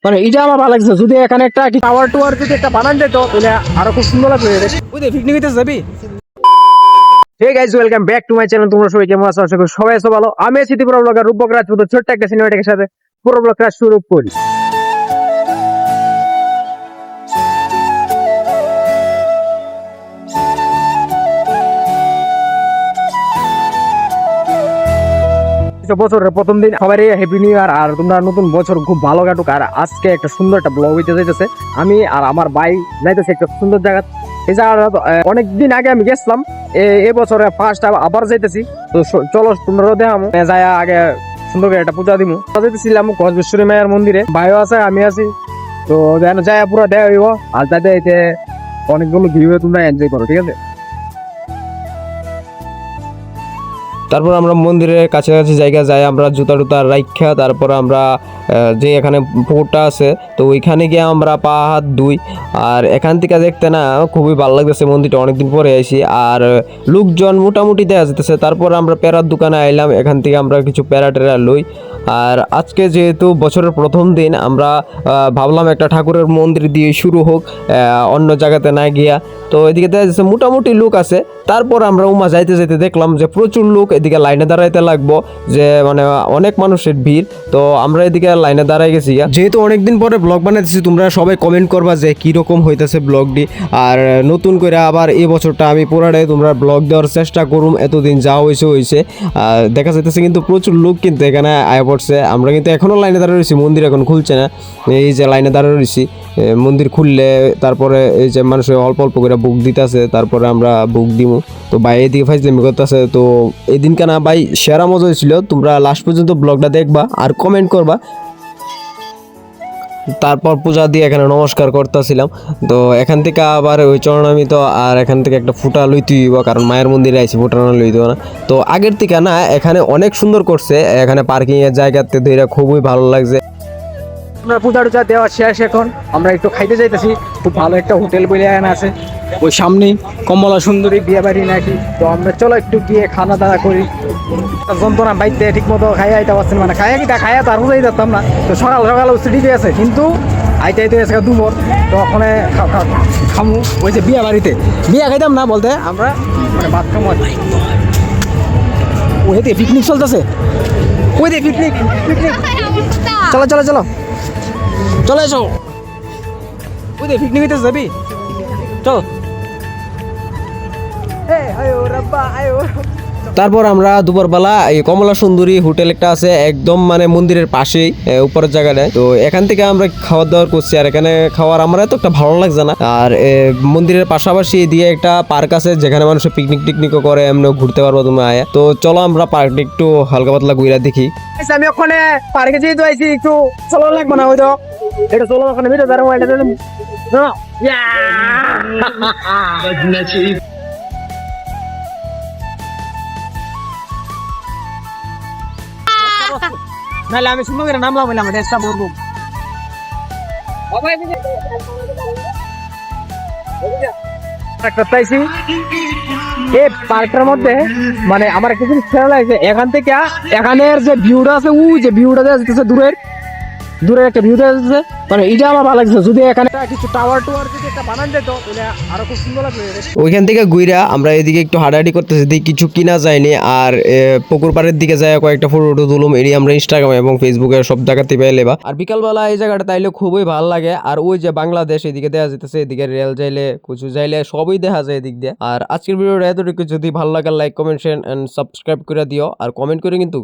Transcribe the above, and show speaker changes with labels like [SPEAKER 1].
[SPEAKER 1] মানে এটা আমার ভালো লাগছে। যদি এখানে একটা টাওয়ার টুয়ার যদি একটা বানান যেত তাহলে আরো খুব সুন্দর লাগবে। ওই যে পিকনিক হইতে যাবি। Hey guys, welcome back to my channel. তোমরা সবাই কেমন আছো? আশা করি সবাই আছো ভালো। আমি আছি ত্রিপুরা ব্লগার রূপক রাজপুত। ছোট্ট একটা সিনেমাটিকের সাথে পুরো ব্লগটা শুরু করি। বছরের প্রথম দিন সবারই হ্যাপি নিউ ইয়ার। আর তোমরা নতুন বছর খুব ভালো কাটুক। আর আজকে একটা সুন্দর একটা ব্লগ হইতে যাইতেছে। আমি আর আমার ভাই যাইতেছে একটা সুন্দর জায়গা। এই জায়গাটা অনেকদিন আগে আমি গেছিলাম, এই বছরে ফার্স্ট আবার যাইতেছি। তো চলো তোমরাও দেখামো যাই আগে সুন্দর করে একটা পূজা দিমু। যাইতেছিলাম কচবেশ্বরী মায়ের মন্দিরে, ভাইও আছে আমি আছি। তো যেন যাই পুরো দেওয়া হইব। আর যাতে এতে অনেকগুলো ভিউ তোমরা এনজয় করো, ঠিক আছে?
[SPEAKER 2] তারপর আমরা মন্দিরের কাছাকাছি জায়গা যাই, আমরা জুতা টুতা রাইখা তারপর আমরা যে এখানে পুকুরটা আছে তো ওইখানে গিয়ে আমরা পা হাত ধুই। আর এখান থেকে দেখতে না খুবই ভালো লাগতেছে, মন্দিরটা অনেকদিন পরে আইসি। আর লোকজন মোটামুটি দেখা যেতেছে। তারপর আমরা প্যারার দোকানে আইলাম, এখান থেকে আমরা কিছু প্যারা টেরা লই। আর আজকে যেহেতু বছরের প্রথম দিন আমরা ভাবলাম একটা ঠাকুরের মন্দির দিয়ে শুরু হোক, অন্য জায়গাতে না গিয়া। তো এদিকে দেখা যাচ্ছে মোটামুটি লোক আছে। তারপর আমরা উমা যাইতে যাইতে দেখলাম যে প্রচুর লোক, এদিকে লাইনে দাঁড়াইতে লাগবো, যে মানে অনেক মানুষের ভিড়। তো আমরা এদিকে লাইনে দাঁড়াই গেছি। যেহেতু অনেকদিন পরে ব্লগ বানাইতেছি, তোমরা সবাই কমেন্ট করবা যে কীরকম হইতেছে ব্লগটি। আর নতুন করে আবার এই বছরটা আমি পুরাটাই তোমরা ব্লগ দেওয়ার চেষ্টা করুম। এতদিন যা হয়েছে দেখা যাইতেছে কিন্তু প্রচুর লোক কিন্তু এখানে আয়া পড়ছে। আমরা কিন্তু এখনও লাইনে দাঁড়িয়ে রয়েছি, মন্দির এখন খুলছে না। এই যে লাইনে দাঁড়িয়ে রয়েছি, মন্দির খুললে তারপরে এই যে মানুষের অল্প অল্প করে বুক দিতেছে, তারপরে আমরা বুক দিমু। তো ভাই এদিকে ফাইজলামি করতেছে। তো এই দিনকে না ভাই সেরা মজা হয়েছিল। তোমরা লাস্ট পর্যন্ত ব্লগটা দেখবা আর কমেন্ট করবা। তারপর পূজা দিয়ে এখানে নমস্কার করতেছিলাম। তো এখান থেকে আবার ওই চরণামিত আর এখান থেকে একটা ফুটা লইতে হইব, কারণ মায়ের মন্দিরে আইছি, ফুটা না লইতে না। তো আগের থেকে না এখানে অনেক সুন্দর করছে, এখানে পার্কিংয়ের জায়গাতে ধরে খুবই ভালো লাগছে।
[SPEAKER 1] আমরা পূজা টুজা দেওয়া শেষ, এখন আমরা একটু খাইতে যাইতেছি। খুব ভালো একটা হোটেল বলে আছে ওই সামনেই, কমলা সুন্দরী বিয়ে বাড়ি নাকি। তো আমরা চলো একটু গিয়ে খাওয়া দাওয়া করি। যন্ত্রণা বাইতে ঠিক মতো খাইয়া আইতে পারছেন, মানে খাইয়া কিটা খাইয়া তার বুঝাই যাতাম না। তো সকাল সকাল ঠিকই আছে, কিন্তু আইতে আইতে গেছে দুপুর। তো ওখানে খামু ওই যে বিয়ে বাড়িতে বিয়ে খাইতাম না বলতে, আমরা মানে ভাত খামু আর কি। ওই দিয়ে পিকনিক চলতেছে, ওই দিয়ে পিকনিক পিকনিক। চলো চলো চলো চলে এসো, ওই দিয়ে পিকনিক হইতে যাবি, চল।
[SPEAKER 2] তারপর আমরা দুপুরবেলা এই কমলা সুন্দরী হোটেল একটা আছে একদম মানে মন্দিরের পাশেই, উপরের জায়গাটায়। তো এখান থেকে আমরা খাওয়া দাওয়া করছি। আর এখানে খাওয়ার আমরা তো একটা ভালো লাগছে না। আর মন্দিরের পাশাপাশি দিয়ে একটা পার্ক আছে, যেখানে মানুষ পিকনিক টিকনিকও করে, এমনি ঘুরতে পারবো তুমি আয়া। তো চলো আমরা পার্কটা একটু হালকা পাতলা ঘুরে দেখি।
[SPEAKER 1] আমি ওখানে পার্কে যেহেতু আইছি, একটু চলো লাগবে না হয়তো, এটা চলো ওখানে ভিডিও দাঁড়াবো। নাহলে আমি সুন্দর করে নামলাম, বললাম ড্রেসটা পরবো। একটা চাইছি এই পার্কটার মধ্যে, মানে আমার একটা জিনিস খেয়াল লাগছে, এখান থেকে এখানের যে ভিউটা আছে, ওই যে ভিউটা দেওয়া যাচ্ছে দূরের একটা ভিউ দেওয়া যাচ্ছে, মানে এটা আমার ভালো লাগছে। যদি এখানে কিছু টাওয়ার টুয়ার যদি একটা বানান যেত তাহলে আরো খুব সুন্দর লাগবে।
[SPEAKER 2] ওইখান থেকে ঘুরা আমরা এদিকে একটু হাঁটাহাঁটি করতেছি, দেখি কিছু কিনা যায়নি। আর পুকুর পাড়ের দিকে যায় কয়েকটা ফটো তুলুম, এটি আমরা ইনস্টাগ্রাম এবং ফেসবুকে সব জায়গাতে পেলেবা। আর বিকালবেলা এই জায়গাটা তাইলে খুবই ভালো লাগে। আর ওই যে বাংলাদেশ এদিকে দেখা যেতেছে, এদিকে রেল যাইলে কুচু যাইলে সবই দেখা যায় এদিক দিয়ে। আর আজকের ভিডিওটা এতটুকু, যদি ভালো লাগে like comment share and subscribe করে দিও। আর কমেন্ট করে কিন্তু